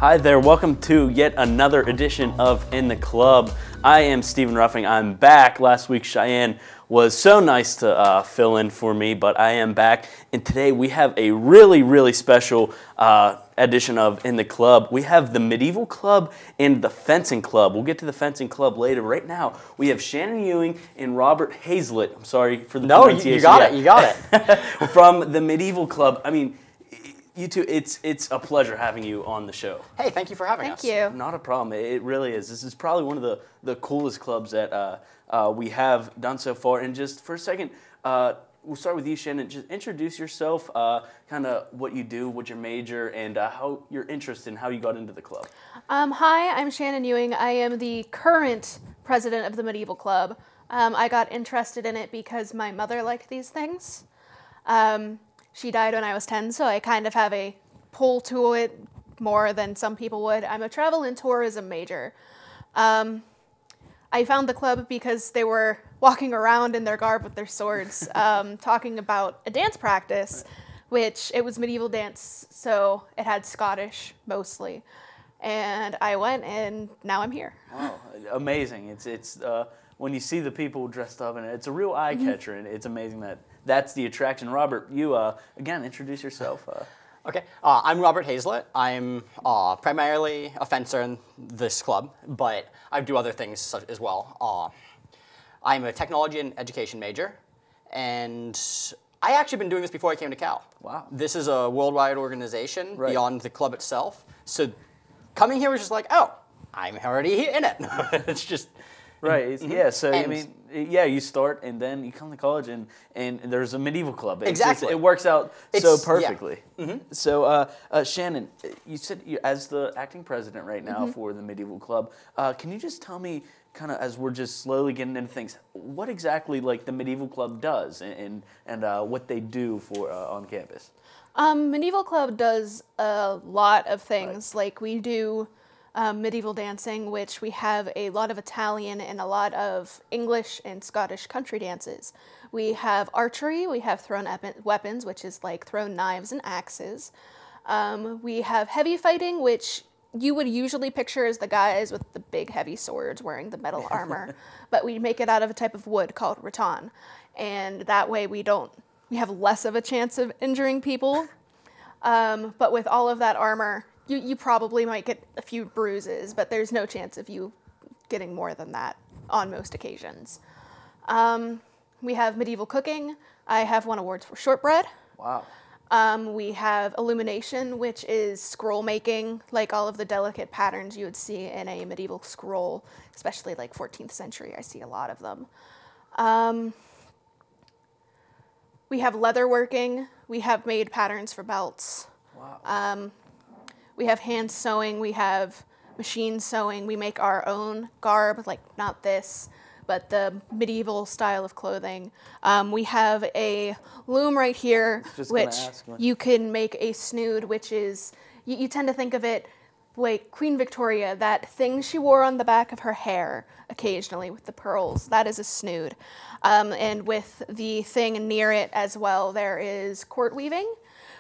Hi there, welcome to yet another edition of In the Club. I am Stephen Ruffing. I'm back. Last week Cheyenne was so nice to fill in for me, but I am back. And today we have a really special edition of In the Club. We have the Medevial Club and the Fencing Club. We'll get to the Fencing Club later. Right now, we have Shannon Ewing and Robert Hazlett. I'm sorry for the pronunciation. No, you got it. From the Medevial Club. I mean, you two, it's a pleasure having you on the show. Hey, thank you for having us. Thank you. Not a problem. It really is. This is probably one of the coolest clubs that we have done so far. And just for a second, we'll start with you, Shannon. Just introduce yourself, kind of what you do, what's your major, and how your interest and how you got into the club. Hi, I'm Shannon Ewing. I am the current president of the Medevial Club. I got interested in it because my mother liked these things. She died when I was 10, so I kind of have a pull to it more than some people would. I'm a travel and tourism major. I found the club because they were walking around in their garb with their swords, talking about a dance practice, which it was medieval dance, so it had Scottish mostly. And I went, and now I'm here. Wow, amazing. It's when you see the people dressed up in it, it's a real eye catcher, and it's amazing that's the attraction. Robert, you, again, introduce yourself. Okay, I'm Robert Hazlett. I'm primarily a fencer in this club, but I do other things as well. I'm a technology and education major, and I actually been doing this before I came to Cal. Wow. This is a worldwide organization beyond the club itself, so coming here was just like, oh, I'm already in it. It's just... Right. Yeah. So I mean, yeah, you start and then you come to college and there's a medieval club. Exactly. It works out so perfectly. Yeah. So Shannon, you said you as the acting president right now for the Medevial Club. Can you just tell me, kind of as we're just slowly getting into things, what exactly like the Medevial Club does and what they do for on campus? Medevial Club does a lot of things. Like we do medieval dancing, which we have a lot of Italian and a lot of English and Scottish country dances. We have archery, we have thrown weapons, which is like thrown knives and axes. We have heavy fighting, which you would usually picture as the guys with the big heavy swords wearing the metal armor, but we make it out of a type of wood called rattan. And that way we have less of a chance of injuring people. But with all of that armor, you probably might get a few bruises, but there's no chance of you getting more than that on most occasions. We have medieval cooking. I have won awards for shortbread. Wow. We have illumination, which is scroll making, like all of the delicate patterns you would see in a medieval scroll, especially like 14th century. I see a lot of them. We have leather working. We have made patterns for belts. Wow. We have hand sewing, we have machine sewing, we make our own garb, like not this, but the medieval style of clothing. We have a loom right here, which you can make a snood, which is, you tend to think of it like Queen Victoria, that thing she wore on the back of her hair occasionally with the pearls, that is a snood. And with the thing near it as well, there is court weaving,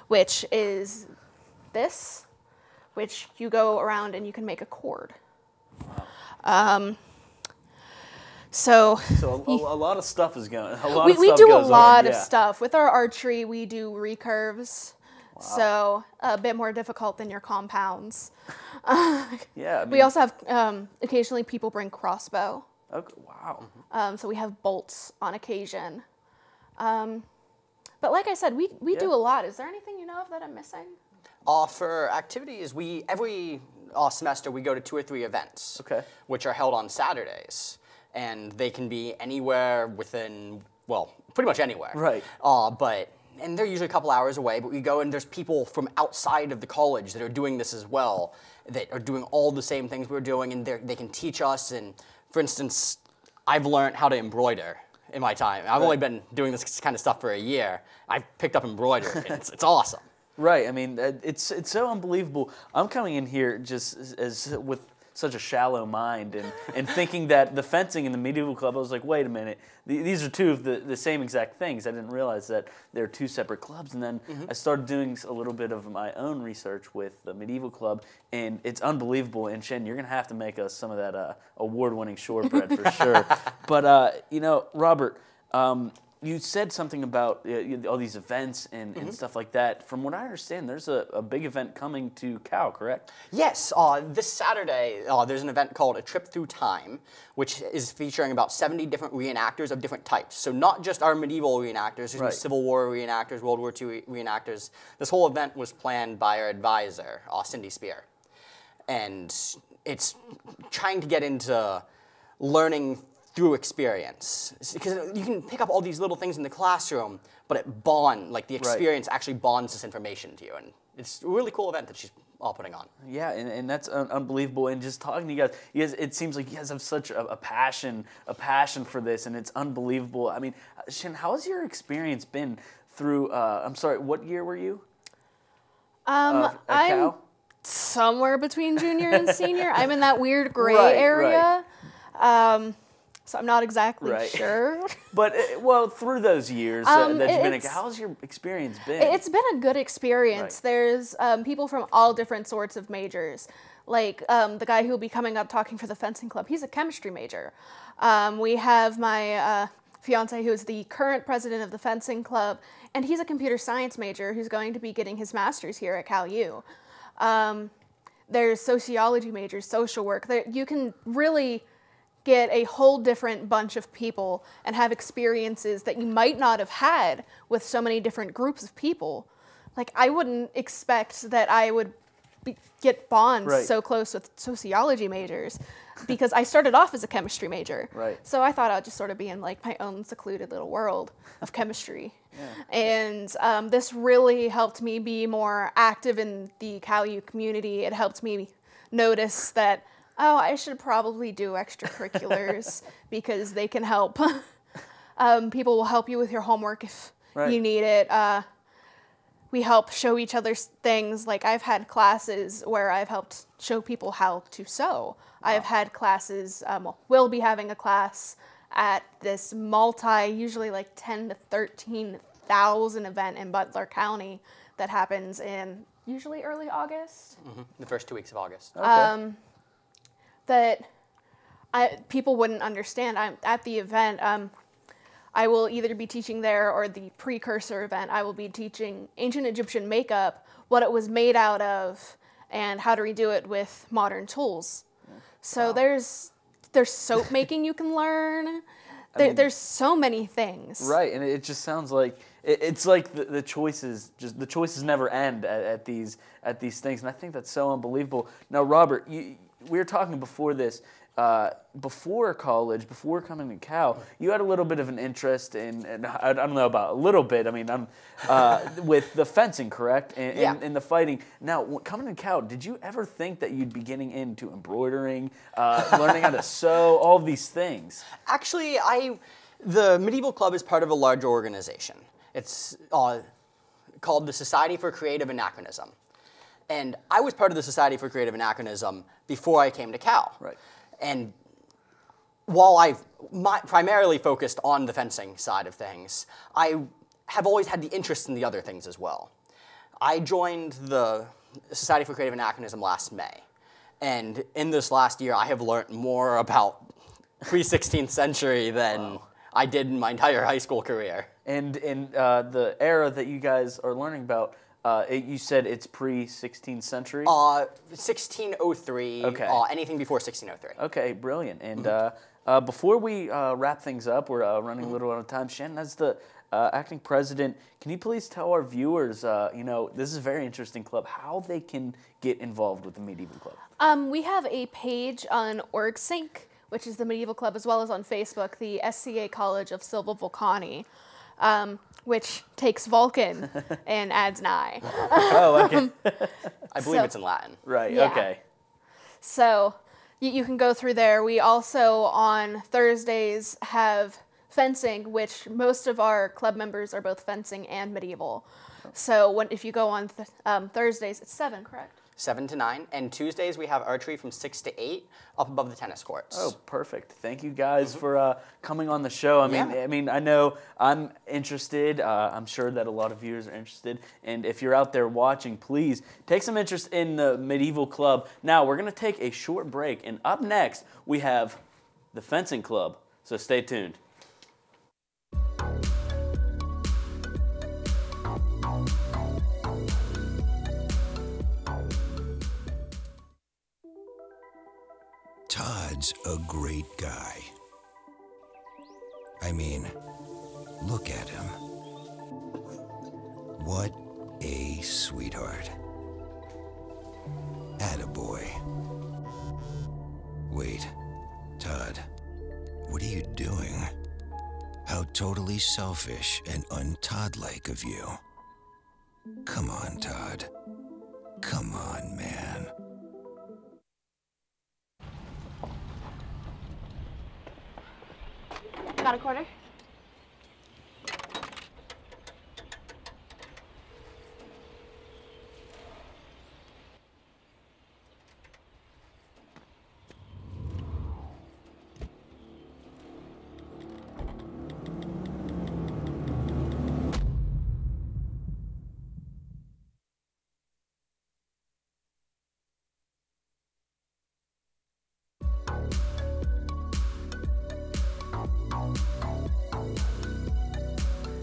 which is this, which you go around and you can make a cord. So a lot of stuff is going. We do a lot of stuff with our archery. We do recurves, so a bit more difficult than your compounds. Yeah. I mean, we also have occasionally people bring crossbow. Okay, wow. So we have bolts on occasion. But like I said, we do a lot. Is there anything you know of that I'm missing? For activities, every semester we go to 2 or 3 events, which are held on Saturdays, and they can be anywhere within, well, pretty much anywhere. Right. And they're usually a couple hours away, but we go and there's people from outside of the college that are doing this as well, that are doing all the same things we're doing, and they can teach us. And for instance, I've learned how to embroider in my time. I've only been doing this kind of stuff for a year. I've picked up embroidery, and it's awesome. Right. I mean, it's so unbelievable. I'm coming in here just as with such a shallow mind, and thinking that the fencing and the medieval club, I was like, wait a minute, these are two of the same exact things. I didn't realize that they're two separate clubs. And then I started doing a little bit of my own research with the medieval club, and it's unbelievable. And Shen, you're gonna have to make us some of that award-winning shortbread for sure. But you know, Robert. You said something about all these events and stuff like that. From what I understand, there's a big event coming to Cal, correct? Yes, this Saturday there's an event called A Trip Through Time, which is featuring about 70 different reenactors of different types. So not just our medieval reenactors, there's Civil War reenactors, World War II reenactors. This whole event was planned by our advisor, Cindy Spear. And it's trying to get into learning through experience, because you can pick up all these little things in the classroom, but the experience actually bonds this information to you, and it's a really cool event that she's all putting on. Yeah, and that's unbelievable. And just talking to you guys, it seems like you guys have such a passion for this, and it's unbelievable. I mean, Shen, how has your experience been through? I'm sorry, what year were you? I'm Cal? somewhere between junior and senior. I'm in that weird gray area. So I'm not exactly sure. But, well, through those years that you've been at, how's your experience been? It's been a good experience. There's people from all different sorts of majors. Like the guy who will be coming up talking for the fencing club, he's a chemistry major. We have my fiance who's the current president of the fencing club, and he's a computer science major who's going to be getting his master's here at Cal U. There's sociology majors, social work. You can really get a whole different bunch of people and have experiences that you might not have had with so many different groups of people. Like, I wouldn't expect that I would get bonds so close with sociology majors, because I started off as a chemistry major. So I thought I'd just sort of be in like my own secluded little world of chemistry. And this really helped me be more active in the Cal U community. It helped me notice that, oh, I should probably do extracurriculars because they can help. People will help you with your homework if you need it. We help show each other things. Like, I've had classes where I've helped show people how to sew. I've had classes, we'll be having a class at this usually like 10 to 13,000 event in Butler County that happens in usually early August. The first 2 weeks of August. That people wouldn't understand. I'm at the event. I will either be teaching there, or the precursor event, I will be teaching ancient Egyptian makeup, what it was made out of, and how to redo it with modern tools. So there's soap making you can learn. There's so many things. Right, and it just sounds like it's like the choices never end at these things, and I think that's so unbelievable. Now, Robert, we were talking before this. Before college, before coming to Cal, you had a little bit of an interest in, and I don't know about a little bit, I mean, with the fencing, correct? And the fighting. Now, coming to Cal, did you ever think that you'd be getting into embroidering, learning how to sew, all of these things? Actually, the Medieval Club is part of a larger organization. It's called the Society for Creative Anachronism. And I was part of the Society for Creative Anachronism before I came to Cal. And while I've primarily focused on the fencing side of things, I have always had the interest in the other things as well. I joined the Society for Creative Anachronism last May. And in this last year, I have learned more about pre-16th century than I did in my entire high school career. And in the era that you guys are learning about, you said it's pre-16th century? 1603, anything before 1603. Okay, brilliant. And before we wrap things up, we're running a little out of time. Shannon, as the acting president, can you please tell our viewers, this is a very interesting club, how they can get involved with the Medieval Club? We have a page on OrgSync, which is the Medieval Club, as well as on Facebook, the SCA College of Silva Vulcani. Which takes Vulcan and adds an I. Okay. I believe it's in Latin. Right, okay. So you can go through there. We also, on Thursdays, have fencing, which most of our club members are both fencing and medieval. So if you go on Thursdays, it's 7, correct? 7 to 9. And Tuesdays we have archery from 6 to 8 up above the tennis courts. Oh, perfect. Thank you guys for coming on the show. I mean, I know I'm interested. I'm sure that a lot of viewers are interested. And if you're out there watching, please take some interest in the Medieval Club. Now, we're going to take a short break. And up next, we have the Fencing Club. So stay tuned. Todd's a great guy. I mean, look at him. What a sweetheart. Attaboy. Wait, Todd, what are you doing? How totally selfish and un-Todd-like of you. Come on, Todd. Come on, man. Got a quarter?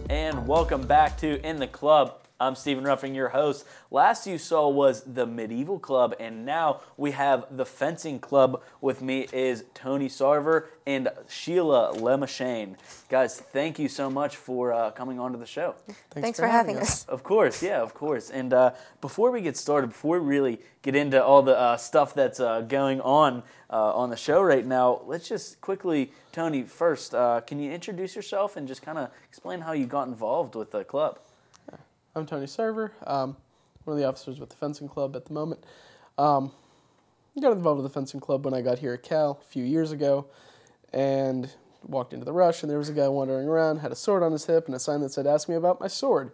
And welcome back to In the Club. I'm Stephen Ruffing, your host. Last you saw was the Medieval Club, and now we have the Fencing Club. With me is Tony Sarver and Sheila Lemachane. Guys, thank you so much for coming on to the show. Thanks for having us. Of course, yeah, of course. And before we get started, before we really get into all the stuff that's going on the show right now, let's just quickly, Tony, first, can you introduce yourself and just kind of explain how you got involved with the club? I'm Tony Sarver, one of the officers with the Fencing Club at the moment. I got involved with the Fencing Club when I got here at Cal a few years ago, and walked into the rush, and there was a guy wandering around, had a sword on his hip, and a sign that said, "Ask me about my sword."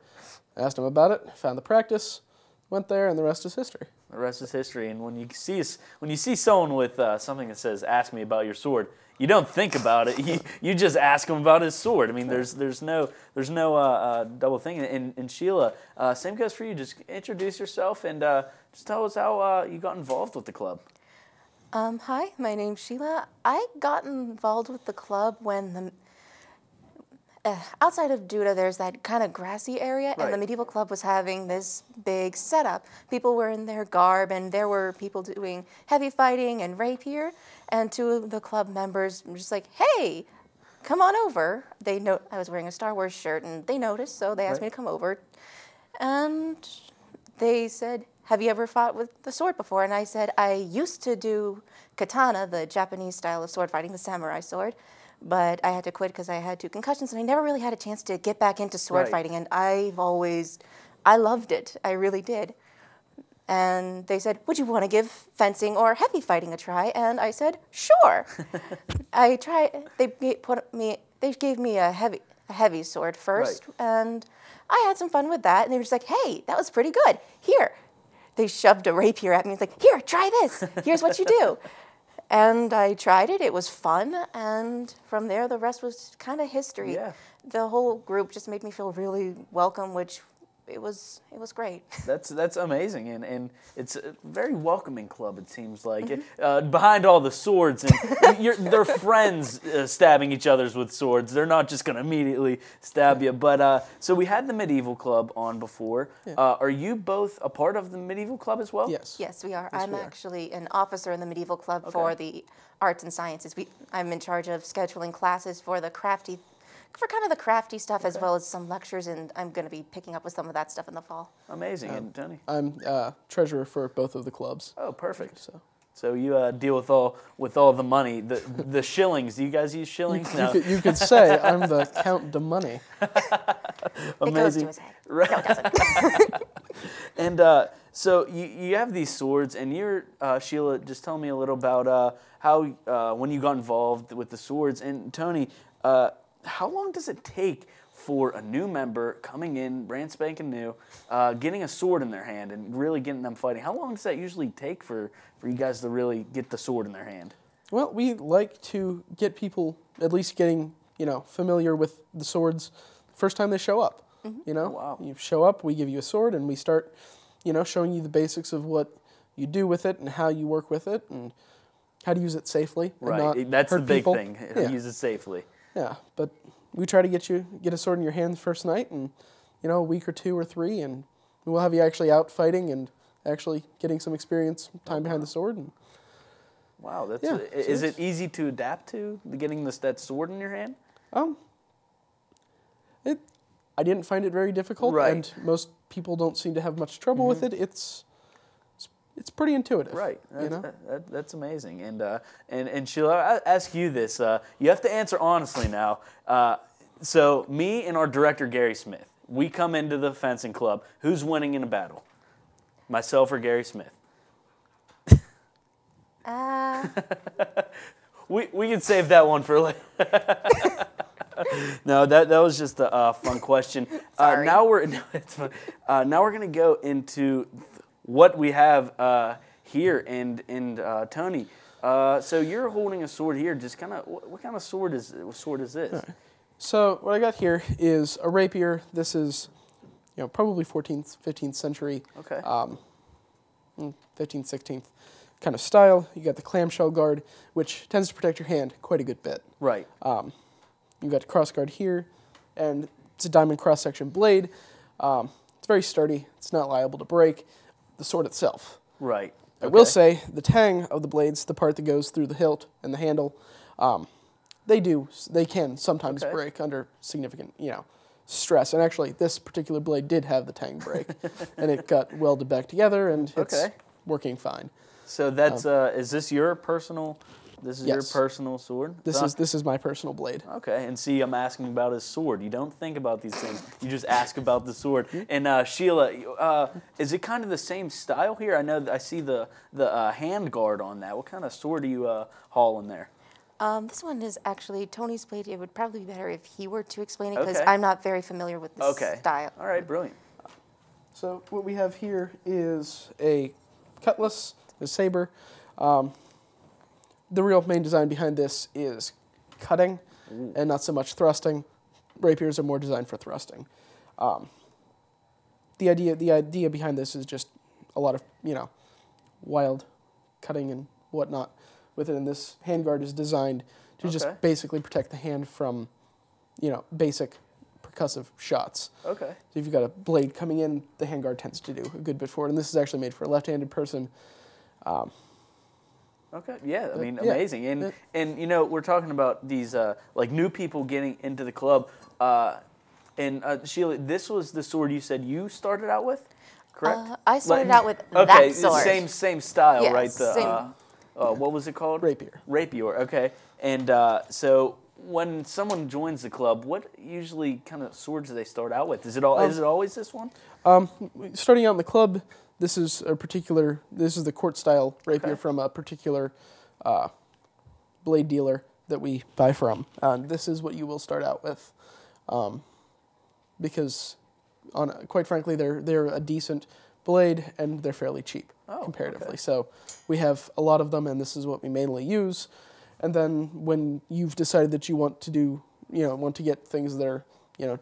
I asked him about it, found the practice, went there, and the rest is history. The rest is history. And when you see someone with something that says, "Ask me about your sword," you don't think about it. You just ask him about his sword. I mean, there's no double thing. And Sheila, same goes for you. Just introduce yourself and just tell us how you got involved with the club. Hi, my name's Sheila. I got involved with the club when outside of Duda, there's that kind of grassy area, Right. and the Medieval Club was having this big setup. People were in their garb, and there were people doing heavy fighting and rapier. And two of the club members were just like, "Hey, come on over." They know I was wearing a Star Wars shirt, and they noticed, so they asked me to come over. And they said, "Have you ever fought with the sword before?" And I said, "I used to do katana, the Japanese style of sword fighting, the samurai sword. But I had to quit because I had 2 concussions, and I never really had a chance to get back into sword Right. fighting. And I loved it. I really did." And they said, "Would you want to give fencing or heavy fighting a try?" And I said, "Sure." I tried. They gave me a heavy sword first, Right. and I had some fun with that. And they were just like, "Hey, that was pretty good. Here." They shoved a rapier at me. It's like, "Here, try this. Here's what you do." And I tried it. It was fun. And from there, the rest was kind of history. Yeah. The whole group just made me feel really welcome, which it was great. That's amazing, and it's a very welcoming club. It seems like behind all the swords, and they're friends stabbing each other's with swords. They're not just going to immediately stab you. But so we had the Medieval Club on before. Yeah. Are you both a part of the Medieval Club as well? Yes. Yes, we are. Yes, I'm we are. actually an officer in the Medieval Club for the arts and sciences. I'm in charge of scheduling classes for kind of the crafty stuff, as well as some lectures, and I'm going to be picking up with some of that stuff in the fall. Amazing, and Tony. I'm treasurer for both of the clubs. Oh, perfect. So So you deal with all the money, the shillings. Do you guys use shillings? No. you could say I'm the Count de Money. It goes to his head. Right. No, it doesn't. And so you have these swords, and you're, Sheila, just tell me a little about how, when you got involved with the swords. And Tony, how long does it take for a new member coming in, brand spanking new, getting a sword in their hand and really getting them fighting? How long does that usually take for you guys to really get the sword in their hand? Well, we like to get people at least getting, familiar with the swords the first time they show up. Wow. You show up, we give you a sword, and we start, showing you the basics of what you do with it and how you work with it and how to use it safely. Right, and not that's the hurt big people. thing. Yeah. Use it safely. Yeah, but we try to get a sword in your hand the first night, and a week or 2 or 3, and we'll have you actually out fighting and actually getting some experience time behind the sword. And wow, that's Yeah, is it easy to adapt to getting that sword in your hand? I didn't find it very difficult, Right. and most people don't seem to have much trouble with it. It's pretty intuitive. Right. That's amazing. And Sheila, I'll ask you this. You have to answer honestly now. So me and our director, Gary Smith, we come into the fencing club. Who's winning in a battle? Myself or Gary Smith? We can save that one for later. No, that was just a fun question. Sorry. Now we're gonna go into what we have here, and Tony. So you're holding a sword here. Just kind of what kind of sword is this? Right. So what I got here is a rapier. This is, probably 14th, 15th century. Okay. 15th, 16th kind of style. You got the clamshell guard, which tends to protect your hand quite a good bit. Right. You've got the cross guard here, and it's a diamond cross-section blade. It's very sturdy. It's not liable to break. The sword itself. Right. I will say the tang of the blades, the part that goes through the hilt and the handle, they can sometimes break under significant, stress. And actually, this particular blade did have the tang break, and it got welded back together, and it's working fine. So that's is this your personal? This is your Yes. personal sword? This is my personal blade. Okay, and see, I'm asking about his sword. You don't think about these things. You just ask about the sword. And Sheila, is it kind of the same style here? I know I see the hand guard on that. What kind of sword do you haul in there? This one is actually Tony's blade. It would probably be better if he were to explain it because Okay. I'm not very familiar with this style. All right, brilliant. So what we have here is a cutlass, a saber. The real main design behind this is cutting and not so much thrusting. Rapiers are more designed for thrusting. The idea behind this is just a lot of, wild cutting and whatnot with it. And this handguard is designed to just basically protect the hand from, basic percussive shots. Okay. So if you've got a blade coming in, the handguard tends to do a good bit for it. And this is actually made for a left-handed person. Okay. Yeah. I mean, yeah. amazing. And we're talking about these like new people getting into the club. And Sheila, this was the sword you said you started out with, correct? I started out with that sword. Same style, Yes, right? same. What was it called? Rapier. Rapier. Okay. And so when someone joins the club, what usually kind of swords do they start out with? Is it always this one? Starting out in the club, this is the court style rapier from a particular blade dealer that we buy from. This is what you will start out with, because quite frankly, they're a decent blade and they're fairly cheap comparatively. Okay. So we have a lot of them, and this is what we mainly use. And then when you've decided that you want to get things that are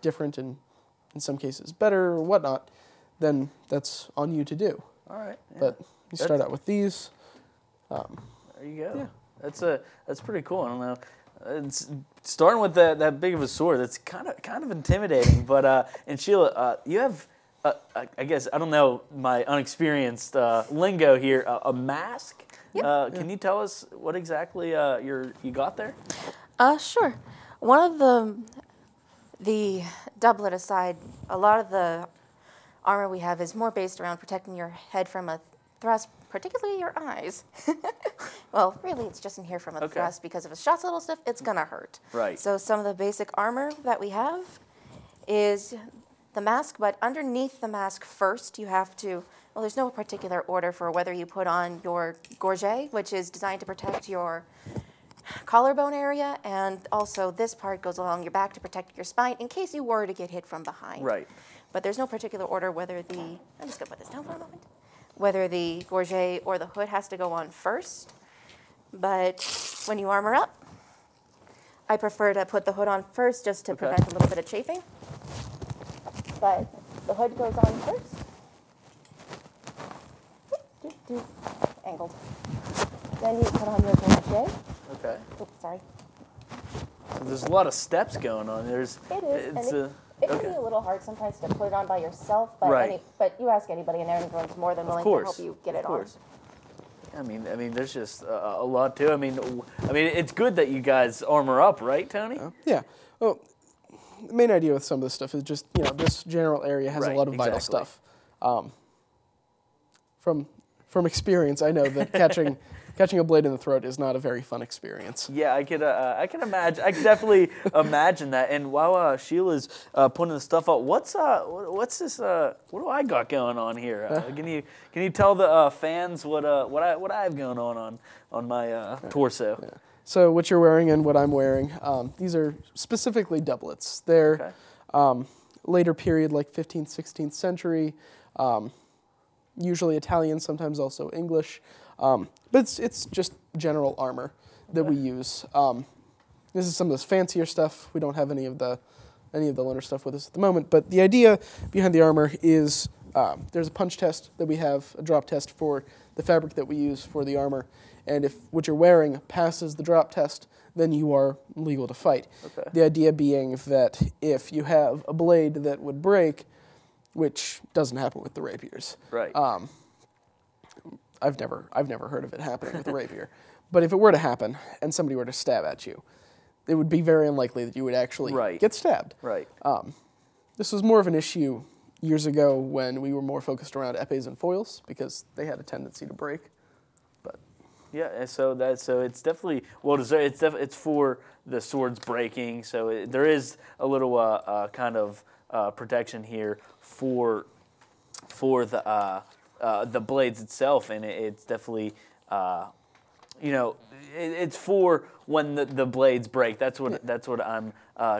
different and in some cases better or whatnot, then that's on you to do. All right. Yeah. But you start out with these. There you go. Yeah. That's pretty cool. I don't know. It's starting with that big of a sword. That's kind of intimidating. But and Sheila, you have I guess I don't know my unexperienced lingo here. A mask. Yep. Can you tell us what exactly you got there? Sure. One of the doublet aside, a lot of the armor we have is more based around protecting your head from a thrust, particularly your eyes. Well, really, it's just in here from a thrust because if a shot's a little stiff, it's gonna hurt. Right. So some of the basic armor that we have is the mask, but underneath the mask first, you have to. Well, there's no particular order for whether you put on your gorget, which is designed to protect your collarbone area, and also this part goes along your back to protect your spine in case you were to get hit from behind. Right. But there's no particular order whether the, I'm just gonna put this down for a moment, whether the gorget or the hood has to go on first. But when you armor up, I prefer to put the hood on first just to prevent a little bit of chafing. But the hood goes on first. Angled. Then you put on your gorget. Okay. Oops, sorry. So there's a lot of steps going on. There's. It is. It's And it can be a little hard sometimes to put it on by yourself, but Right. but you ask anybody and everyone's more than willing to help you get it on. I mean, there's just a lot to. I mean, it's good that you guys armor up, right, Tony? Yeah. Well, the main idea with some of this stuff is just, this general area has a lot of vital stuff. From experience, I know that catching a blade in the throat is not a very fun experience. Yeah, I can imagine. I can definitely imagine that. And while Sheila's putting the stuff up, what's this? What do I got going on here? Can you tell the fans what I have going on my torso? Yeah. So what you're wearing and what I'm wearing, these are specifically doublets. They're later period, like 15th, 16th century. Usually Italian, sometimes also English. But it's just general armor that we use. This is some of this fancier stuff. We don't have any of the learner stuff with us at the moment. But the idea behind the armor is there's a punch test that we have, a drop test for the fabric that we use for the armor. And if what you're wearing passes the drop test, then you are legal to fight. Okay. The idea being that if you have a blade that would break, which doesn't happen with the rapiers. Right. I've never heard of it happening with a rapier. But if it were to happen and somebody were to stab at you, it would be very unlikely that you would actually get stabbed. Right. This was more of an issue years ago when we were more focused around épées and foils because they had a tendency to break. But yeah, so it's definitely well deserved. It's for the swords breaking. So there is a little kind of protection here for the blades itself, and it's definitely it's for when the blades break. That's what I'm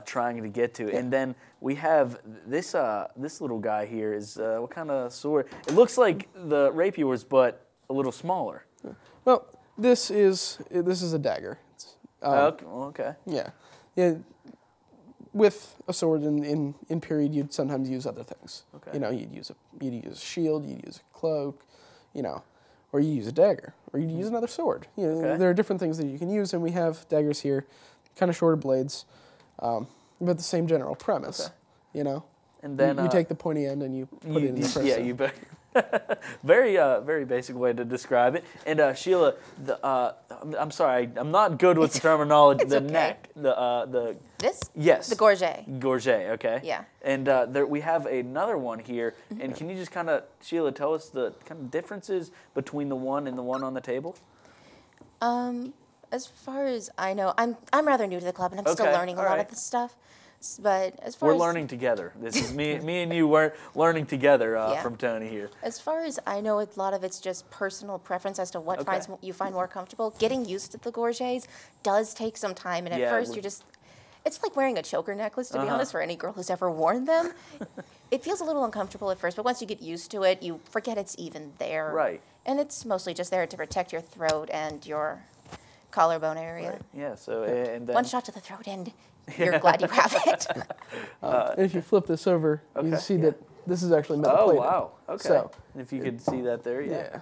trying to get to. And then we have this little guy here is what kind of sword? It looks like the rapiers, but a little smaller. Well, this is a dagger. Okay. Yeah. With a sword in period, you'd sometimes use other things. Okay. You'd use a shield, you'd use a cloak, or you use a dagger, or you'd use another sword. There are different things that you can use, and we have daggers here, kind of shorter blades, but the same general premise. Okay. And then you take the pointy end and you put it in the person. Yeah, you bet. Very basic way to describe it. And Sheila, I'm sorry, I'm not good with the terminology. The okay. neck, the This? yes, The gorget. Gorget, okay. Yeah. And we have another one here. And can you just kind of, Sheila, tell us the kind of differences between the one and the one on the table? As far as I know, I'm rather new to the club and I'm still learning a lot of this stuff. But as far We're as learning together. This is me and you were learning together Yeah. from Tony here. As far as I know, a lot of it's just personal preference as to what you find more comfortable. Getting used to the gorgets does take some time, and at first it's like wearing a choker necklace, to be honest, for any girl who's ever worn them. It feels a little uncomfortable at first, but once you get used to it, you forget it's even there. Right. And it's mostly just there to protect your throat and your collarbone area. Right. Yeah. So and then One shot to the throat and you're glad you have it. And if you flip this over, you see that this is actually metal oh plated. wow. Okay. So, if you could see that there, yeah.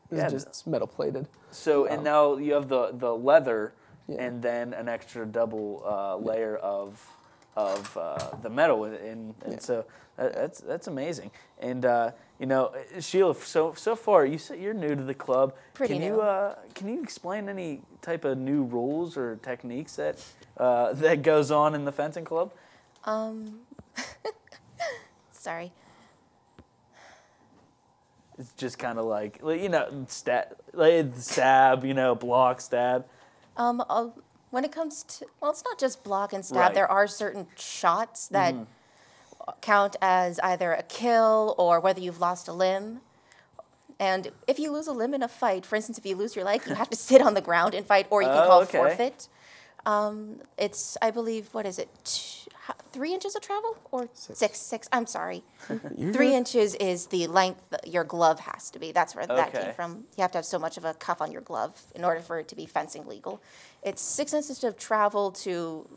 This is just metal plated. So and now you have the leather, and then an extra double layer of the metal, and so that's amazing. And Sheila, so far you said you're new to the club. Pretty new. Can you explain any type of new rules or techniques that goes on in the fencing club? Sorry. It's just kind of like stab, block, stab. When it comes to, it's not just block and stab. There are certain shots that count as either a kill or whether you've lost a limb. And if you lose a limb in a fight, for instance, if you lose your leg, you have to sit on the ground and fight, or you can call okay. forfeit. It's, I believe, what is it, 3 inches of travel? Or six, I'm sorry. 3 inches is the length that your glove has to be. That's where that Okay. came from. You have to have so much of a cuff on your glove in order for it to be fencing legal. It's 6 inches of travel to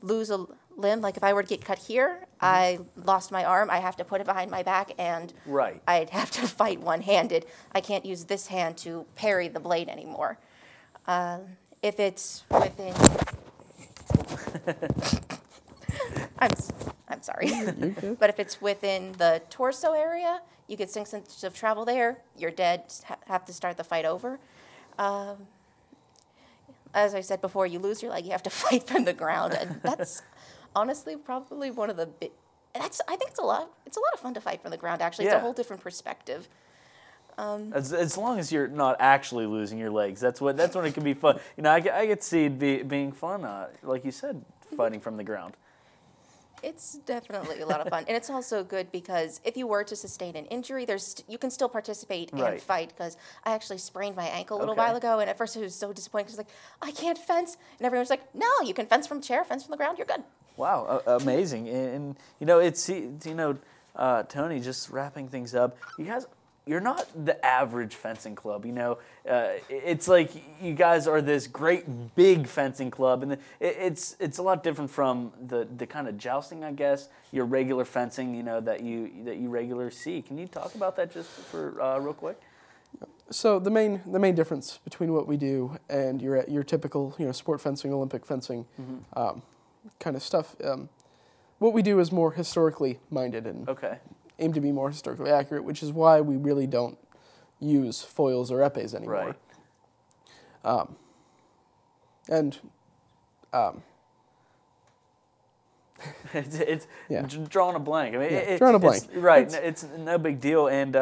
lose a limb. Like if I were to get cut here, I lost my arm, I have to put it behind my back, and Right. I'd have to fight one-handed. I can't use this hand to parry the blade anymore. If it's within... I'm sorry. But if it's within the torso area, you get 6 inches of travel there, you're dead, have to start the fight over. As I said before, you lose your leg, you have to fight from the ground, and that's honestly probably one of the big... I think it's a lot of fun to fight from the ground, actually. It's Yeah. a whole different perspective. As long as you're not actually losing your legs, that's when it can be fun. You know, I could see it being fun, like you said, fighting from the ground. It's definitely a lot of fun, and it's also good because if you were to sustain an injury, you can still participate and Right. fight. Because I actually sprained my ankle a little Okay. while ago, and at first I was so disappointed because like I can't fence, and everyone was like, "No, you can fence from chair, fence from the ground, you're good." Wow, amazing. And you know, Tony, just wrapping things up, you guys, you're not the average fencing club. You know, it's like you guys are this great big fencing club, and it's a lot different from the kind of jousting, I guess, your regular fencing, you know, that you regularly see. Can you talk about that just for real quick? So the main difference between what we do and your typical sport fencing, Olympic fencing kind of stuff, what we do is more historically minded and Okay. aim to be more historically accurate, which is why we really don't use foils or epes anymore. Right. It's Yeah. drawing a blank. I mean, drawing a blank. Right. It's no big deal. And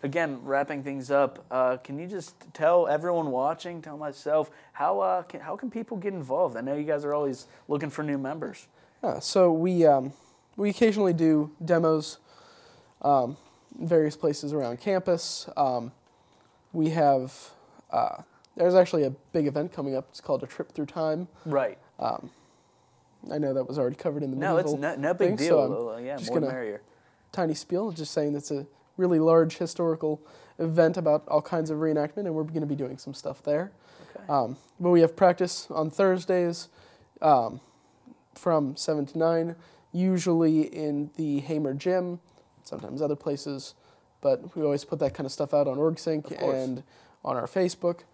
again, wrapping things up, can you just tell everyone watching, tell myself, how can people get involved? I know you guys are always looking for new members. So we occasionally do demos in various places around campus. We have there's actually a big event coming up. It's called A Trip Through Time. Right. I know that was already covered in the No, it's medieval no big thing, deal. so I'm Yeah, just more the gonna- merrier. Tiny spiel, just saying it's a really large historical event about all kinds of reenactment, and we're going to be doing some stuff there. Okay. But we have practice on Thursdays from 7 to 9, usually in the Hamer Gym, sometimes other places, but we always put that kind of stuff out on OrgSync Of course. and on our Facebook.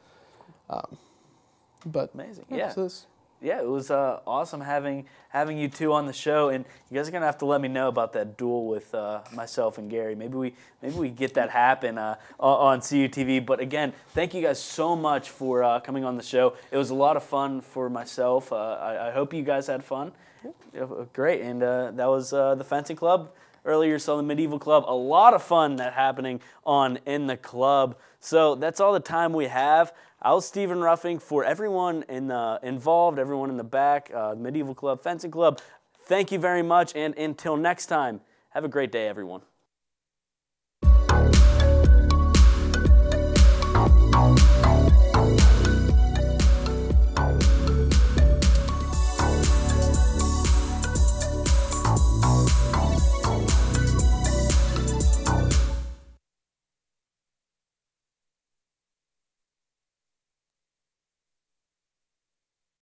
But Amazing. Yeah. so this, Yeah, it was awesome having you two on the show, and you guys are gonna have to let me know about that duel with myself and Gary. Maybe we get that happen on CUTV. But again, thank you guys so much for coming on the show. It was a lot of fun for myself. I hope you guys had fun. Yeah, great, and that was the fencing club. Earlier you saw the medieval club. A lot of fun that happening on in the club. So that's all the time we have. I was Stephen Ruffing. For everyone involved, everyone in the back, the Medieval Club, Fencing Club, thank you very much. And until next time, have a great day, everyone.